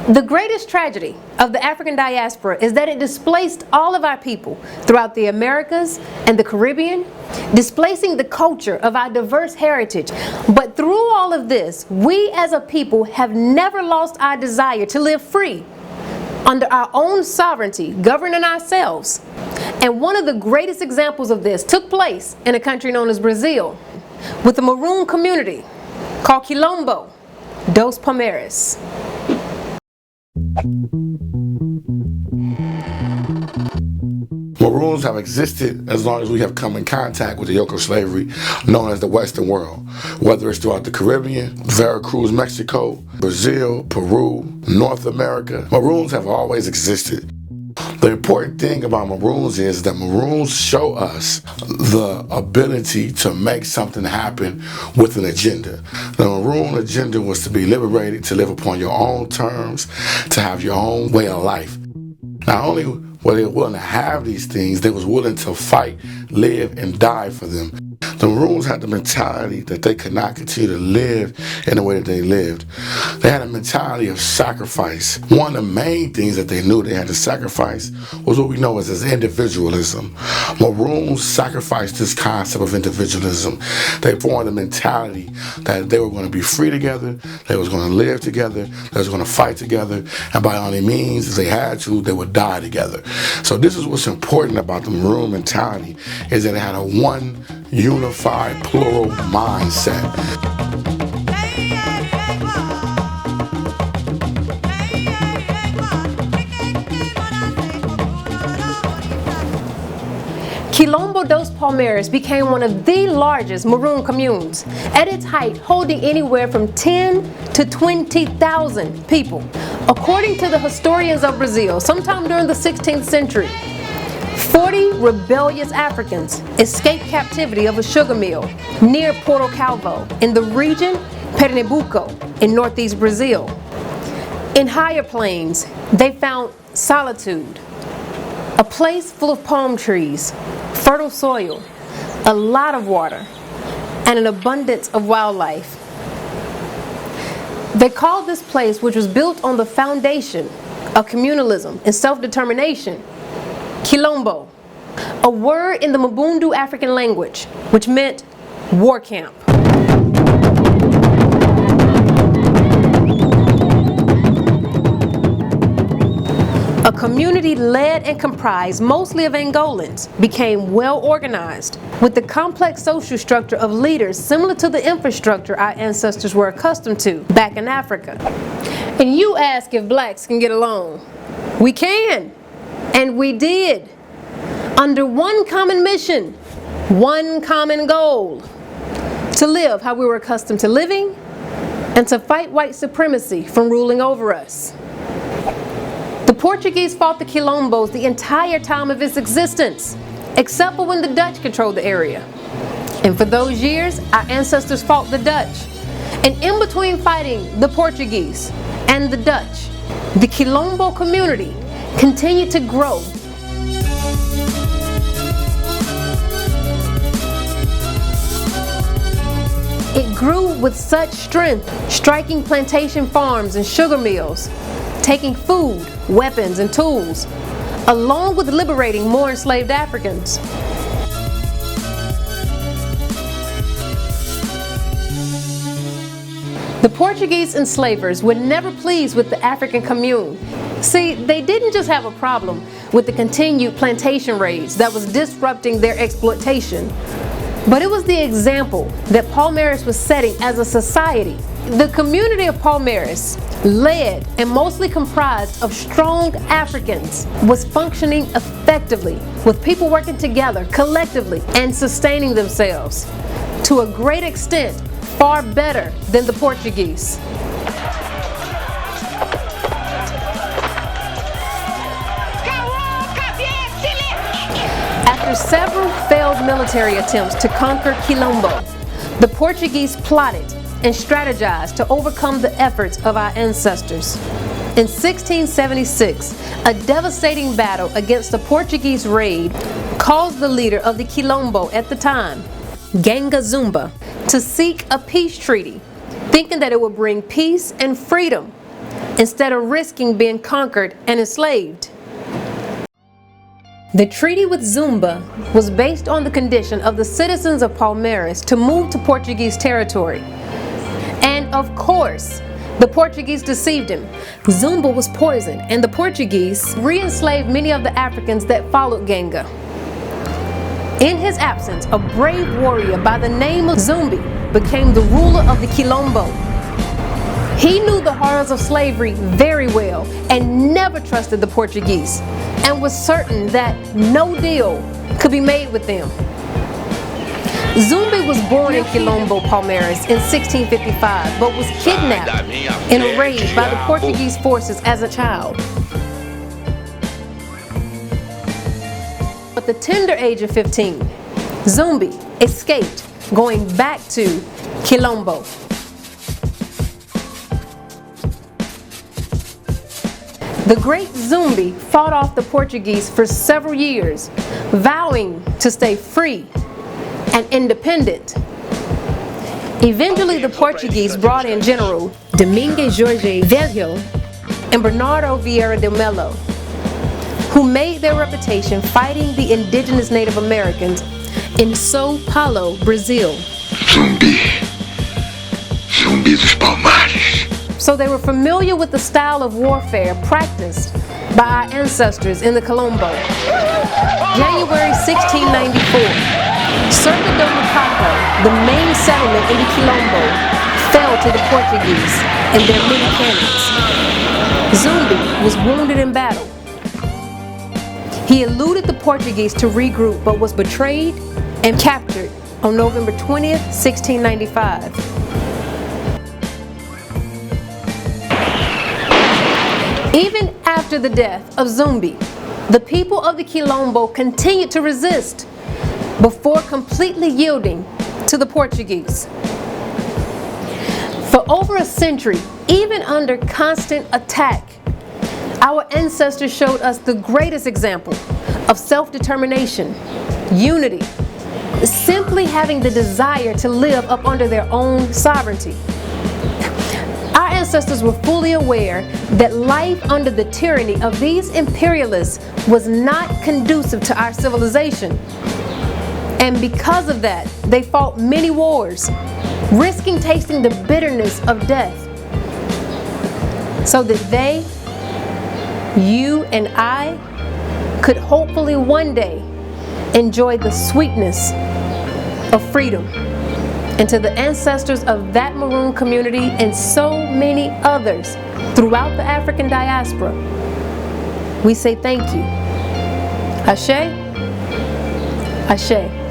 The greatest tragedy of the African diaspora is that it displaced all of our people throughout the Americas and the Caribbean, displacing the culture of our diverse heritage. But through all of this, we as a people have never lost our desire to live free, under our own sovereignty, governing ourselves. And one of the greatest examples of this took place in a country known as Brazil, with a Maroon community called Quilombo Dos Palmares. Maroons have existed as long as we have come in contact with the yoke of slavery known as the Western world, whether it's throughout the Caribbean, Veracruz, Mexico, Brazil, Peru, North America. Maroons have always existed. The important thing about Maroons is that Maroons show us the ability to make something happen with an agenda. The Maroon agenda was to be liberated, to live upon your own terms, to have your own way of life. Not only were they willing to have these things, they was willing to fight, live, and die for them. The Maroons had the mentality that they could not continue to live in the way that they lived. They had a mentality of sacrifice. One of the main things that they knew they had to sacrifice was what we know as individualism. Maroons sacrificed this concept of individualism. They formed a mentality that they were going to be free together, they was going to live together, they was going to fight together, and by any means, if they had to, they would die together. So this is what's important about the Maroon mentality, is that it had a one unified, plural mindset. Quilombo Dos Palmares became one of the largest Maroon communes, at its height holding anywhere from 10 to 20,000 people. According to the historians of Brazil, sometime during the 16th century, 40 rebellious Africans escaped captivity of a sugar mill near Porto Calvo in the region Pernambuco in northeast Brazil. In higher plains, they found solitude, a place full of palm trees, fertile soil, a lot of water, and an abundance of wildlife. They called this place, which was built on the foundation of communalism and self-determination, Quilombo, a word in the Mbundu African language, which meant war camp. A community led and comprised mostly of Angolans became well organized, with the complex social structure of leaders similar to the infrastructure our ancestors were accustomed to back in Africa. And you ask if blacks can get along. We can. And we did, under one common mission, one common goal: to live how we were accustomed to living and to fight white supremacy from ruling over us. The Portuguese fought the Quilombos the entire time of its existence, except for when the Dutch controlled the area. And for those years, our ancestors fought the Dutch. And in between fighting the Portuguese and the Dutch, the Quilombo community continued to grow. It grew with such strength, striking plantation farms and sugar mills, taking food, weapons, and tools, along with liberating more enslaved Africans. The Portuguese enslavers were never pleased with the African commune. See, they didn't just have a problem with the continued plantation raids that was disrupting their exploitation, but it was the example that Palmares was setting as a society. The community of Palmares, led and mostly comprised of strong Africans, was functioning effectively, with people working together collectively and sustaining themselves, to a great extent, far better than the Portuguese. After several failed military attempts to conquer Quilombo, the Portuguese plotted and strategized to overcome the efforts of our ancestors. In 1676, a devastating battle against the Portuguese raid caused the leader of the Quilombo at the time, Ganga Zumba, to seek a peace treaty, thinking that it would bring peace and freedom. instead of risking being conquered and enslaved. The treaty with Zumba was based on the condition of the citizens of Palmares to move to Portuguese territory. And of course, the Portuguese deceived him. Zumba was poison, and the Portuguese re-enslaved many of the Africans that followed Ganga. In his absence, a brave warrior by the name of Zumbi became the ruler of the Quilombo. He knew the horrors of slavery very well and never trusted the Portuguese, and was certain that no deal could be made with them. Zumbi was born in Quilombo, Palmares in 1655, but was kidnapped in a raid by the Portuguese forces as a child. At the tender age of 15, Zumbi escaped, going back to Quilombo. The great Zumbi fought off the Portuguese for several years, vowing to stay free and independent. Eventually, the Portuguese brought in General Domingues Jorge Velho and Bernardo Vieira de Melo, who made their reputation fighting the indigenous Native Americans in São Paulo, Brazil. Zumbi dos Palmares. So they were familiar with the style of warfare practiced by our ancestors in the Quilombo. January 1694, Cerca do Macaco, the main settlement in the Quilombo, fell to the Portuguese and their many cannons. Zumbi was wounded in battle. He eluded the Portuguese to regroup, but was betrayed and captured on November 20th, 1695. Even after the death of Zumbi, the people of the Quilombo continued to resist before completely yielding to the Portuguese. For over a century, even under constant attack, our ancestors showed us the greatest example of self-determination, unity, simply having the desire to live up under their own sovereignty. Our ancestors were fully aware that life under the tyranny of these imperialists was not conducive to our civilization. And because of that, they fought many wars, risking tasting the bitterness of death, so that they, you and I, could hopefully one day enjoy the sweetness of freedom. And to the ancestors of that Maroon community and so many others throughout the African diaspora, we say thank you. Ashe, Ashe.